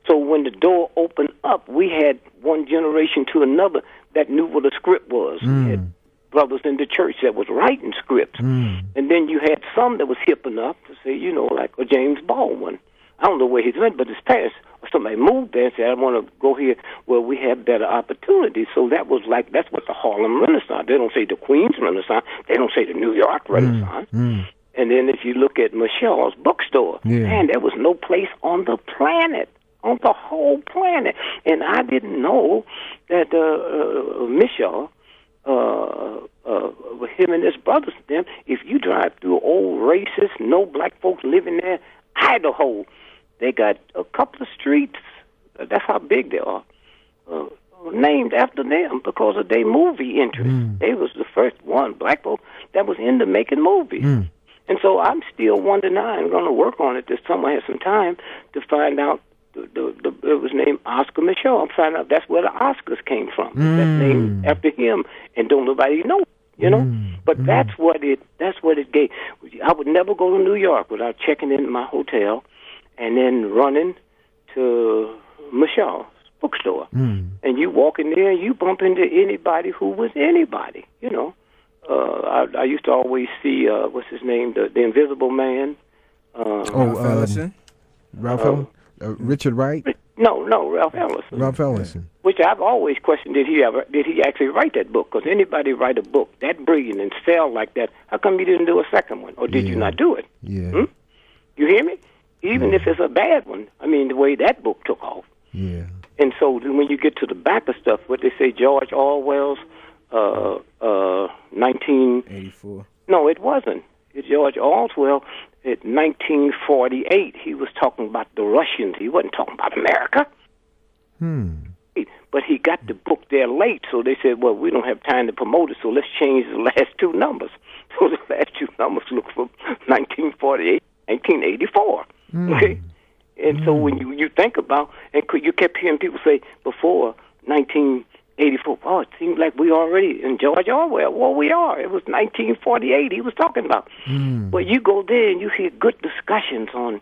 So when the door opened up, we had one generation to another that knew what a script was. We had brothers in the church that was writing scripts. And then you had some that was hip enough to say, you know, like a James Baldwin. I don't know where he's went, but his parents, somebody moved there and said, I want to go here where we have better opportunities. So that's what the Harlem Renaissance. They don't say the Queens Renaissance. They don't say the New York Renaissance. And then if you look at Michelle's bookstore, man, there was no place on the planet, on the whole planet. And I didn't know that Michelle, with him and his brothers, them, if you drive through old racist, no black folks living there, Idaho, they got a couple of streets, that's how big they are, named after them because of their movie interest. They was the first one, black folks, that was into making movies. And so I'm still wondering, I'm going to work on it this summer. I have some time to find out. It was named Oscar Michelle. I'm finding out that's where the Oscars came from. That's named after him, and don't nobody know. You know, but that's what it gave. I would never go to New York without checking into my hotel and then running to Michelle's bookstore. And you walk in there and you bump into anybody who was anybody. You know, I used to always see what's his name, the Invisible Man. Ralph Ellison. Richard Wright. No, Ralph Ellison. Ralph Ellison. Which I've always questioned, did he actually write that book? Because anybody write a book that brilliant and sell like that, how come you didn't do a second one? Or did you not do it? Yeah. You hear me? Even if it's a bad one, I mean, the way that book took off. Yeah. And so when you get to the back of stuff, what they say, George Orwell's 1984. No, it wasn't. It's George Orwell at 1948. He was talking about the Russians. He wasn't talking about America. But he got the book there late, so they said, well, we don't have time to promote it, so let's change the last 2 numbers. So the last 2 numbers look from 1948, 1984. Okay? And so when you think about, and you kept hearing people say before 1984, oh, it seems like we already in George Orwell. Well, we are. It was 1948 he was talking about. Well, you go there and you hear good discussions on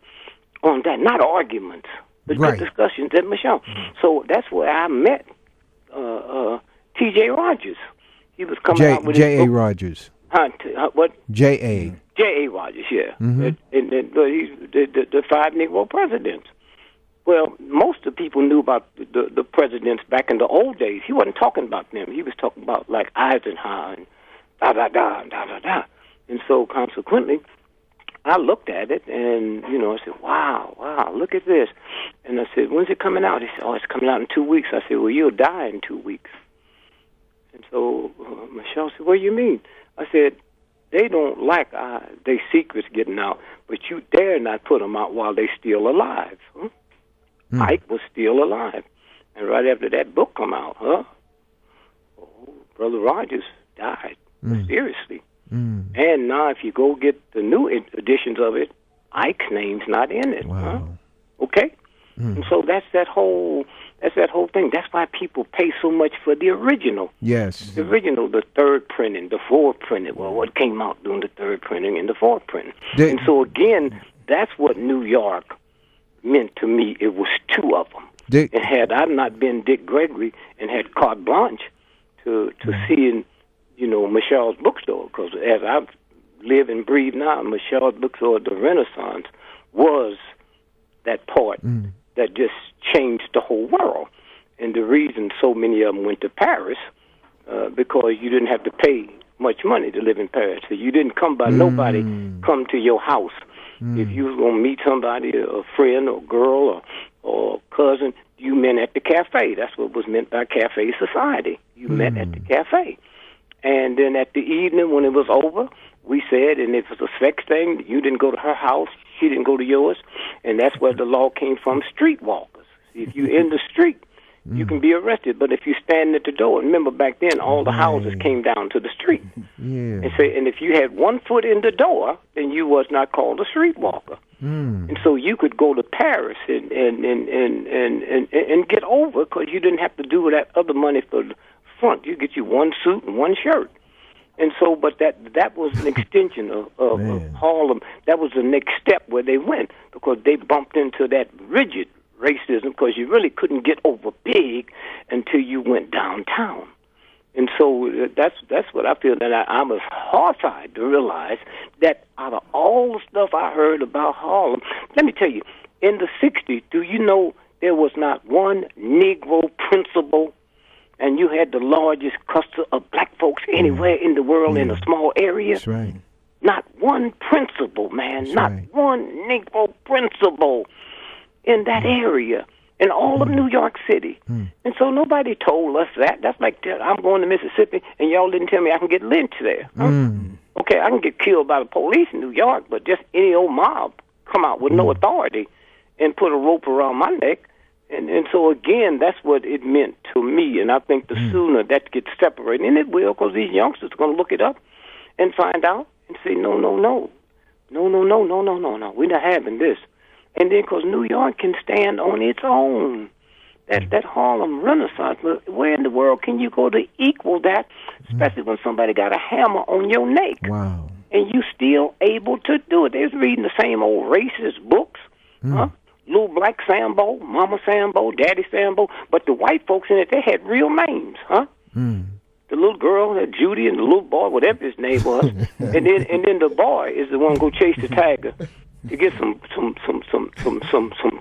that, not arguments, but good discussions at Michelle. So that's where I met T.J. Rogers. He was coming out with J.A. Rogers. What? J.A. J.A. Rogers, yeah. And he's the 5 Negro presidents. Well, most of the people knew about the presidents back in the old days. He wasn't talking about them. He was talking about like Eisenhower and da-da-da. And so consequently, I looked at it and, I said, wow, look at this. And I said, when's it coming out? He said, it's coming out in 2 weeks. I said, well, you'll die in 2 weeks. And so Michelle said, what do you mean? I said, they don't like their secrets getting out, but you dare not put them out while they're still alive. Huh? Ike was still alive. And right after that book come out, Brother Rogers died mysteriously. And now if you go get the new editions of it, Ike's name's not in it. Wow. Okay? And so that's that whole thing. That's why people pay so much for the original. Yes. The original, the third printing, the fourth printing. Well, what came out during the third printing and the fourth printing. And so again, that's what New York meant to me. It was two of them. And had I not been Dick Gregory and had carte blanche to seeing, Michelle's bookstore, because as I live and breathe now, Michelle's bookstore, the Renaissance, was that part that just changed the whole world. And the reason so many of them went to Paris, because you didn't have to pay much money to live in Paris. So you didn't come by nobody come to your house. If you was going to meet somebody, a friend or girl or cousin, you met at the cafe. That's what was meant by cafe society. You met at the cafe. And then at the evening when it was over, we said, and if it was a sex thing, you didn't go to her house, she didn't go to yours. And that's where the law came from, streetwalkers. If you're in the street, you can be arrested. But if you stand at the door, remember back then all the houses came down to the street. And if you had 1 foot in the door, then you was not called a streetwalker. And so you could go to Paris and get over, because you didn't have to do that other money for the front. You get you 1 suit and 1 shirt. And so, but that was an extension of Harlem. That was the next step where they went, because they bumped into that rigid racism, because you really couldn't get over big until you went downtown. And so that's what I feel, that I was horrified to realize that out of all the stuff I heard about Harlem, let me tell you, in the 60s, do you know there was not one Negro principal, and you had the largest cluster of black folks anywhere in the world in a small area? That's right. Not one principal, man. That's not one Negro principal in that area, in all of New York City. And so nobody told us that. That's like, I'm going to Mississippi, and y'all didn't tell me I can get lynched there. Okay, I can get killed by the police in New York, but just any old mob come out with no authority and put a rope around my neck. And so, again, that's what it meant to me. And I think the sooner that gets separated, and it will, because these youngsters are going to look it up and find out and say, no, we're not having this. And then, because New York can stand on its own, that Harlem Renaissance, where in the world can you go to equal that, especially when somebody got a hammer on your neck? Wow. And you still able to do it. They was reading the same old racist books, Little Black Sambo, Mama Sambo, Daddy Sambo, but the white folks in it, they had real names, The little girl, Judy, and the little boy, whatever his name was, and then the boy is the one go chase the tiger to get some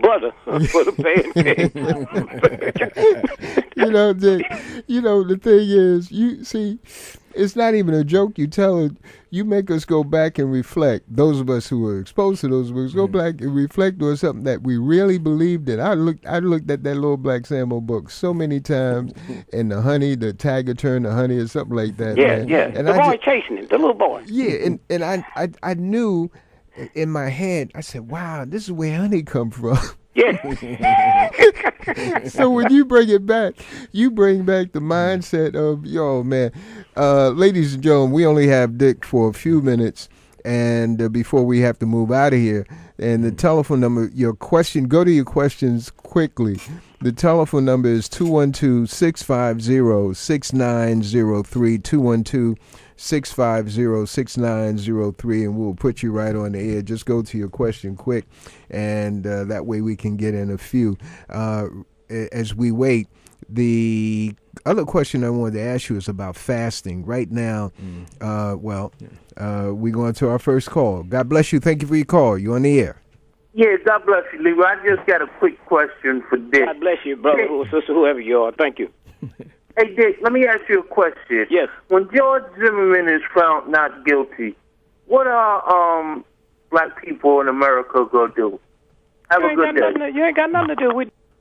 butter for the pancake. The thing is, you see, it's not even a joke. You tell it. You make us go back and reflect. Those of us who were exposed to those books, go back and reflect on something that we really believed in. I looked at that Little Black Sambo book so many times, and the tiger turned to honey or something like that. Yeah. And the boy chasing him, the little boy. Yeah, and I knew in my head, I said, wow, this is where honey come from. Yeah. So when you bring it back, you bring back the mindset of, man. Ladies and gentlemen, we only have Dick for a few minutes, and before we have to move out of here. And the telephone number, go to your questions quickly. The telephone number is 212-650-6903, 212-650-6903, and we'll put you right on the air. Just go to your question quick, and that way we can get in a few. As we wait, the other question I wanted to ask you is about fasting. Right now, we're going to our first call. God bless you. Thank you for your call. You're on the air. Yeah, God bless you, Leroy. I just got a quick question for Dick. God bless you, brother or sister, whoever you are. Thank you. Hey, Dick, let me ask you a question. Yes. When George Zimmerman is found not guilty, what are black people in America going to do? Have a good day. You ain't got nothing to do.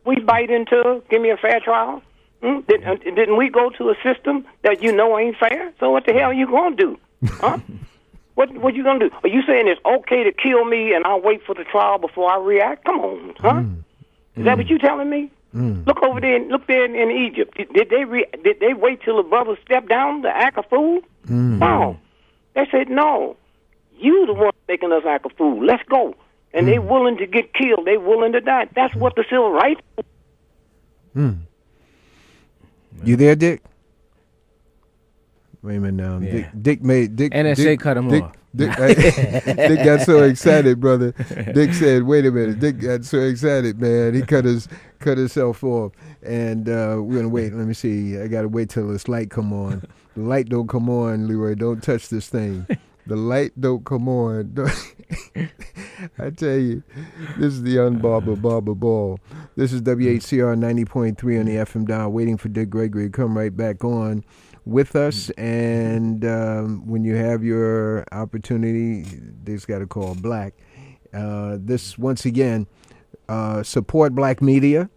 We bite into, give me a fair trial. Didn't we go to a system that you know ain't fair? So what the hell are you going to do? Huh? What you going to do? Are you saying it's okay to kill me and I'll wait for the trial before I react? Come on, huh? Is that what you telling me? Look over there. Look there in Egypt. Did they wait till the brothers stepped down to act a fool? No. They said, no. You the one making us act a fool. Let's go. And they willing to get killed. They willing to die. That's what the civil rights. You there, Dick? Wait a minute now. Yeah. Dick NSA cut him off. Dick got so excited, brother. Dick said, "Wait a minute." Dick got so excited, man. He cut himself off, and we're gonna wait. Let me see. I gotta wait till this light come on. The light don't come on, Leroy. Don't touch this thing. The light don't come on. I tell you, this is the Unbarber Barber Ball. This is WHCR 90.3 on the FM dial. Waiting for Dick Gregory to come right back on with us, and when you have your opportunity, Dick's got to call Black. This, once again, support Black media,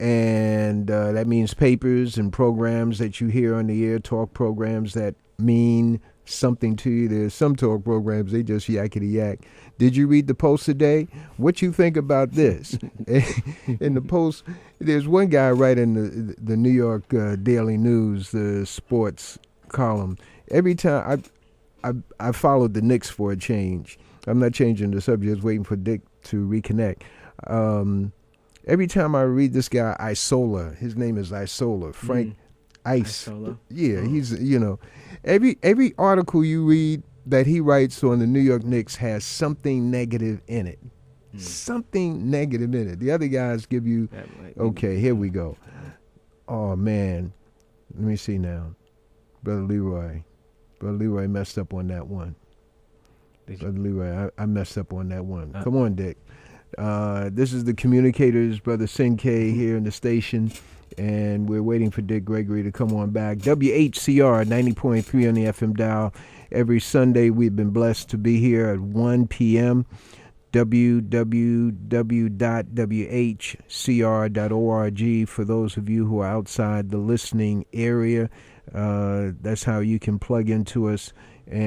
and that means papers and programs that you hear on the air, talk programs that mean something to you. There's some talk programs, they just yakety yak. Did you read the Post today? What you think about this? In the Post, there's one guy writing the New York Daily News, the sports column. Every time I followed the Knicks for a change. I'm not changing the subject, just waiting for Dick to reconnect. Every time I read this guy, Isola, his name is Isola, Frank Isola. Yeah, he's, every article you read that he writes on the New York Knicks has something negative in it. Something negative in it. The other guys give you, okay, here we go. Oh, man. Let me see now. Brother Leroy messed up on that one. Brother Leroy, I messed up on that one. Come on, Dick. This is the Communicators, Brother Sinkay here in the station, and we're waiting for Dick Gregory to come on back. WHCR 90.3 on the FM dial. Every Sunday we've been blessed to be here at 1 p.m. www.whcr.org for those of you who are outside the listening area. That's how you can plug into us. And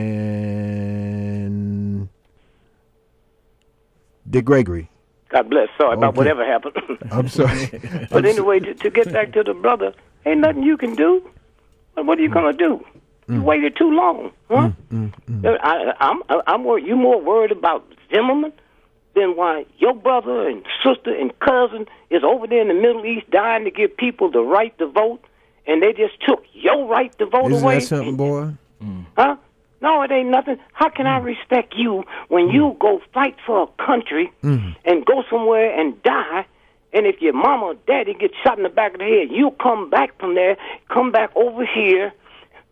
Dick Gregory. God bless. Sorry about whatever happened. I'm sorry. But anyway, to get back to the brother, ain't nothing you can do. What are you going to do? You waited too long, huh? I'm worried. You more worried about Zimmerman than why your brother and sister and cousin is over there in the Middle East dying to give people the right to vote, and they just took your right to vote away. Isn't that something, boy? Huh? No, it ain't nothing. How can I respect you when you go fight for a country and go somewhere and die, and if your mama or daddy gets shot in the back of the head, you come back from there, come back over here,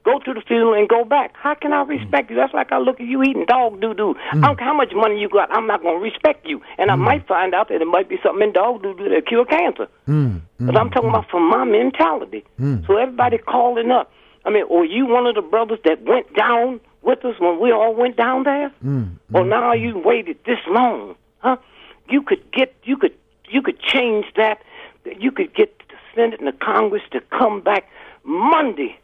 go to the funeral and go back. How can I respect you? That's like I look at you eating dog doo-doo. I don't care how much money you got, I'm not going to respect you. And I might find out that it might be something in dog doo-doo that cure cancer. But I'm talking about from my mentality. So everybody calling up. I mean, or you one of the brothers that went down with us when we all went down there? Or now you waited this long? Huh? You could change that. You could get the Senate and the Congress to come back Monday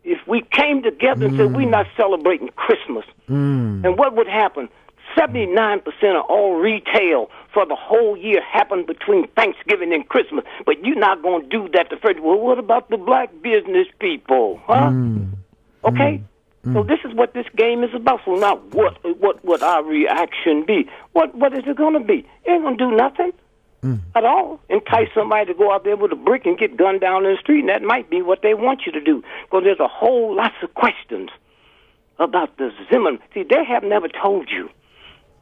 if we came together and said we're not celebrating Christmas. And what would happen? 79% of all retail for the whole year happened between Thanksgiving and Christmas. But you're not going to do that the first. Well, what about the black business people? Huh? Okay? So this is what this game is about. So now what would our reaction be? What is it going to be? It ain't going to do nothing at all. Entice somebody to go out there with a brick and get gunned down in the street, and that might be what they want you to do. Because there's a whole lots of questions about the Zimmerman. See, they have never told you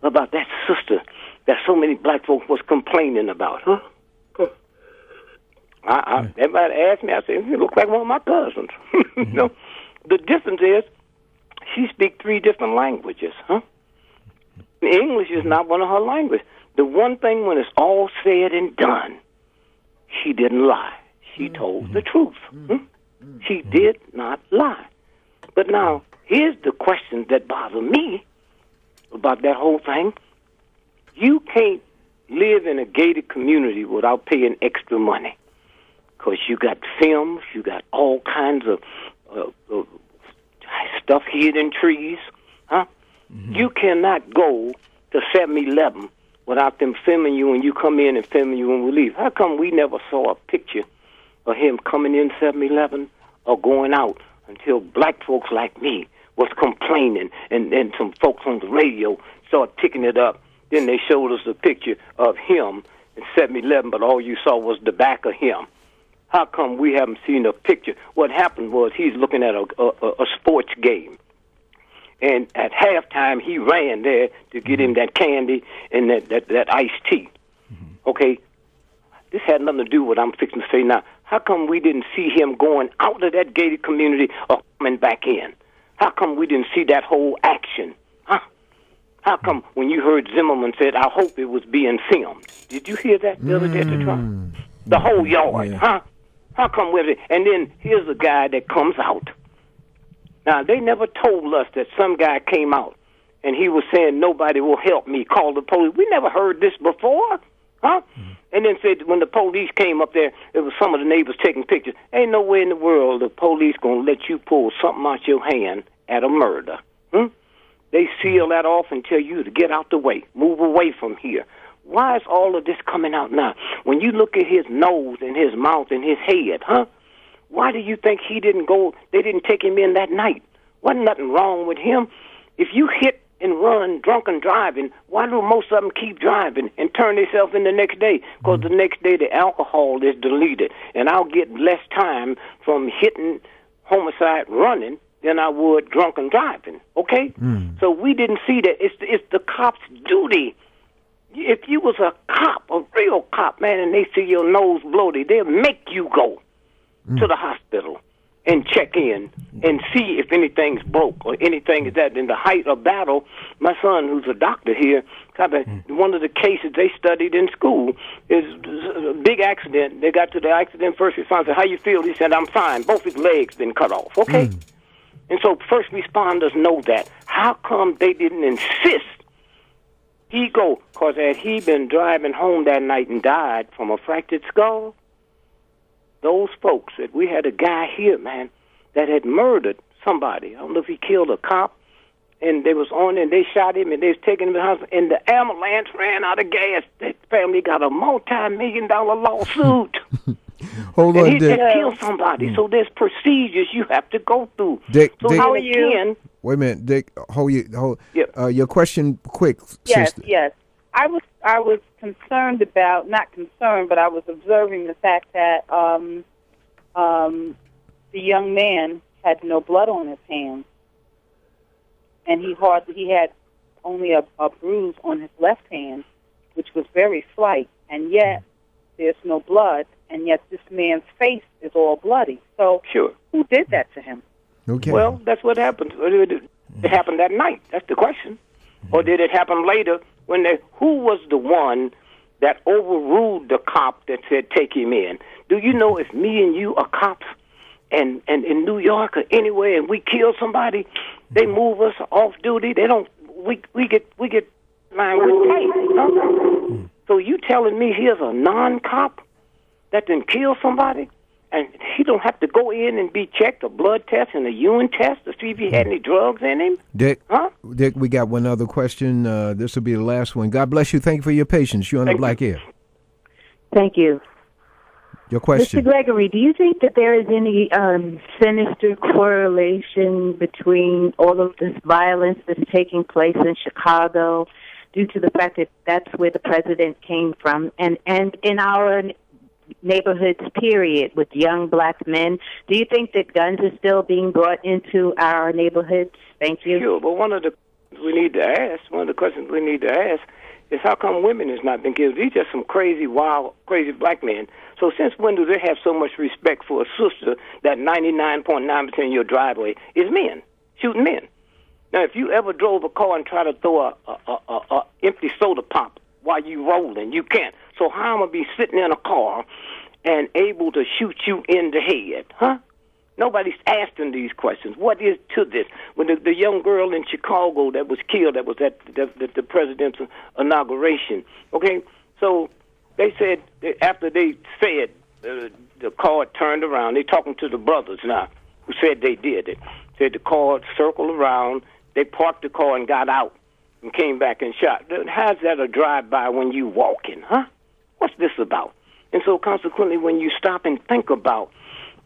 about that sister that so many black folks was complaining about, huh? Everybody asked me, I said, you look like one of my cousins. You know, the difference is she speaks 3 different languages, huh? English is not one of her languages. the one thing when it's all said and done, she didn't lie. She told the truth. She did not lie. But now, here's the question that bothers me about that whole thing. You can't live in a gated community without paying extra money, because you got films, you got all kinds of stuff hid in trees. You cannot go to 7-Eleven without them filming you when you come in and filming you when we leave. How come we never saw a picture of him coming in 7-Eleven or going out until black folks like me was complaining and some folks on the radio started picking it up? Then they showed us a picture of him in 7-Eleven, but all you saw was the back of him. How come we haven't seen a picture? What happened was he's looking at a sports game. And at halftime, he ran there to get him that candy and that iced tea. Okay? This had nothing to do with what I'm fixing to say now. How come we didn't see him going out of that gated community or coming back in? How come we didn't see that whole action? How come when you heard Zimmerman said, I hope it was being filmed? Did you hear that the other day at the trial? The whole yard, huh? How come with it? And then here's a guy that comes out. Now, they never told us that some guy came out and he was saying, nobody will help me, call the police. We never heard this before, huh? And then said when the police came up there, it was some of the neighbors taking pictures. Ain't no way in the world the police going to let you pull something out your hand at a murder. They seal that off and tell you to get out the way, move away from here. Why is all of this coming out now? When you look at his nose and his mouth and his head, why do you think he didn't go, they didn't take him in that night? Wasn't nothing wrong with him. If you hit and run drunken driving, why do most of them keep driving and turn themselves in the next day? Because the next day the alcohol is deleted, and I'll get less time from hitting homicide running than I would drunken driving, okay? So we didn't see that. It's the cop's duty. If you was a cop, a real cop, man, and they see your nose bloated, they'll make you go to the hospital and check in and see if anything's broke or anything is that. In the height of battle, my son, who's a doctor here, one of the cases they studied in school is a big accident. They got to the accident, first responder said, how you feel? He said, I'm fine. Both his legs been cut off, okay? And so first responders know that. How come they didn't insist he go? Because had he been driving home that night and died from a fractured skull, those folks, that we had a guy here, man, that had murdered somebody. I don't know if he killed a cop, and they was on and they shot him and they was taking him to the hospital, and the ambulance ran out of gas. That family got a multi-million-dollar lawsuit. Hold on, he Dick. killed somebody, so there's procedures you have to go through. Dick, how are you? Wait a minute, Dick. Hold your question quick, sister. Yes. I was concerned about, not concerned, but I was observing the fact that the young man had no blood on his hands, and he had only a bruise on his left hand, which was very slight, and yet there's no blood, and yet this man's face is all bloody. So sure, who did that to him? Okay. Well, that's what happened. It happened that night. That's the question. Or did it happen later when who was the one that overruled the cop that said take him in? Do you know if me and you are cops and in New York or anywhere and we kill somebody, they move us off duty? They don't. We get line with pay. Huh? So you telling me here's a non-cop that didn't kill somebody, and he don't have to go in and be checked, a blood test and a urine test to see if he had any drugs in him? Dick, we got one other question. This will be the last one. God bless you. Thank you for your patience. You're on the Black Air. Thank you. Your question. Mr. Gregory, do you think that there is any sinister correlation between all of this violence that's taking place in Chicago due to the fact that that's where the president came from and in our neighborhoods, period, with young black men? Do you think that guns are still being brought into our neighborhoods? Thank you. Sure, but one of the questions we need to ask is how come women has not been killed? These are some crazy, wild, crazy black men. So since when do they have so much respect for a sister that 99.9% of your driveway is men, shooting men? Now, if you ever drove a car and tried to throw a empty soda pop while you rolling. You can't. So how am I be sitting in a car and able to shoot you in the head, huh? Nobody's asking these questions. What is to this? When the young girl in Chicago that was killed, that was at the president's inauguration, okay? So they said, after they said the car turned around, they're talking to the brothers now who said they did it. Said the car circled around, they parked the car and got out and came back and shot. How's that a drive-by when you walking, huh? What's this about? And so consequently, when you stop and think about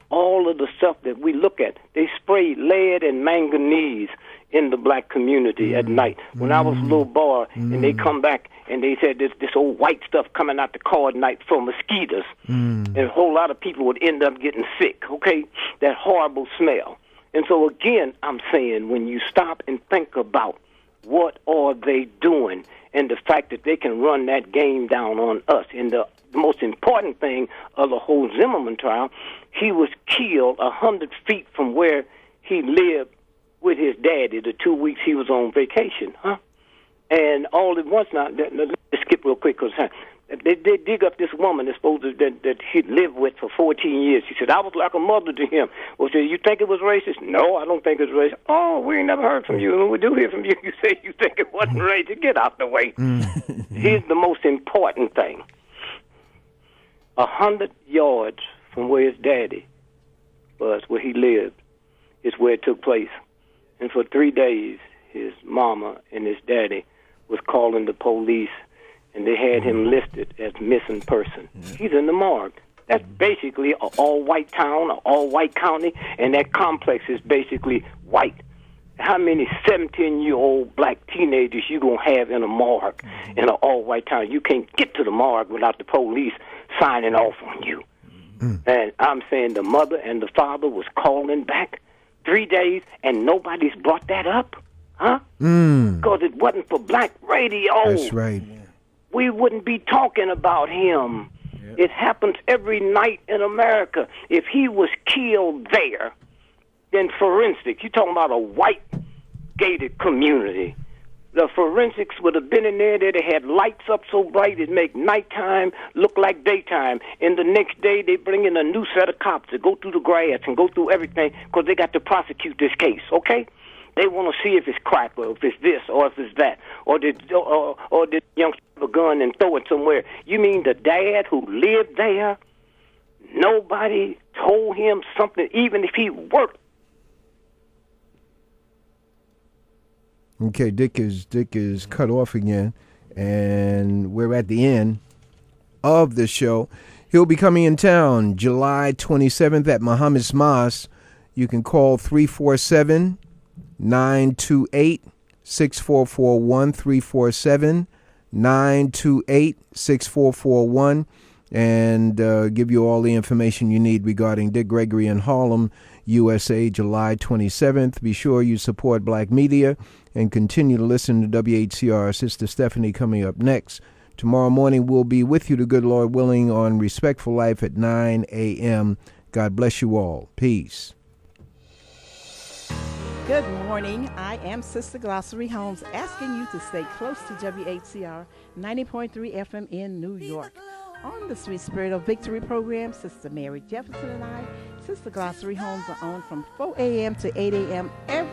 all of the stuff that we look at, they spray lead and manganese in the black community at night. When I was a little boy, and they come back and they said this old white stuff coming out the car at night for mosquitoes, and a whole lot of people would end up getting sick, okay? That horrible smell. And so again, I'm saying, when you stop and think about what are they doing, and the fact that they can run that game down on us. And the most important thing of the whole Zimmerman trial, he was killed 100 feet from where he lived with his daddy the 2 weeks he was on vacation, huh? And all at once now, let's skip real quick because they dig up this woman that's supposed to, that he'd lived with for 14 years. He said, I was like a mother to him. Well, said, you think it was racist? No, I don't think it's racist. Oh, we ain't never heard from you. When we do hear from you, you say you think it wasn't racist. Get out the way. Here's the most important thing. 100 yards from where his daddy was, where he lived, is where it took place. And for 3 days, his mama and his daddy was calling the police, and they had him listed as missing person. He's in the morgue. That's basically an all-white town, an all-white county, and that complex is basically white. How many 17-year-old black teenagers you going to have in a morgue in an all-white town? You can't get to the morgue without the police signing off on you. And I'm saying the mother and the father was calling back 3 days, and nobody's brought that up, huh? Because it wasn't for black radio. That's right. We wouldn't be talking about him. Yep. It happens every night in America. If he was killed there, then forensics, you're talking about a white gated community. The forensics would have been in there. They'd have had lights up so bright it'd make nighttime look like daytime. And the next day they bring in a new set of cops to go through the grass and go through everything because they got to prosecute this case, okay? They want to see if it's crack or if it's this or if it's that. Or did youngster have a gun and throw it somewhere? You mean the dad who lived there, nobody told him something, even if he worked? Okay, Dick is cut off again, and we're at the end of the show. He'll be coming in town July 27th at Muhammad Mosque. You can call 347-928-6441, 347-928-6441, and give you all the information you need regarding Dick Gregory in Harlem, USA, July 27th. Be sure you support black media and continue to listen to WHCR. Sister Stephanie coming up next. Tomorrow morning we'll be with you, the good Lord willing, on Respectful Life at 9 a.m. God bless you all. Peace. Good morning. I am Sister Glossary Holmes, asking you to stay close to WHCR 90.3 FM in New York. On the Sweet Spirit of Victory program, Sister Mary Jefferson and I, Sister Glossary Holmes, are on from 4 a.m. to 8 a.m. every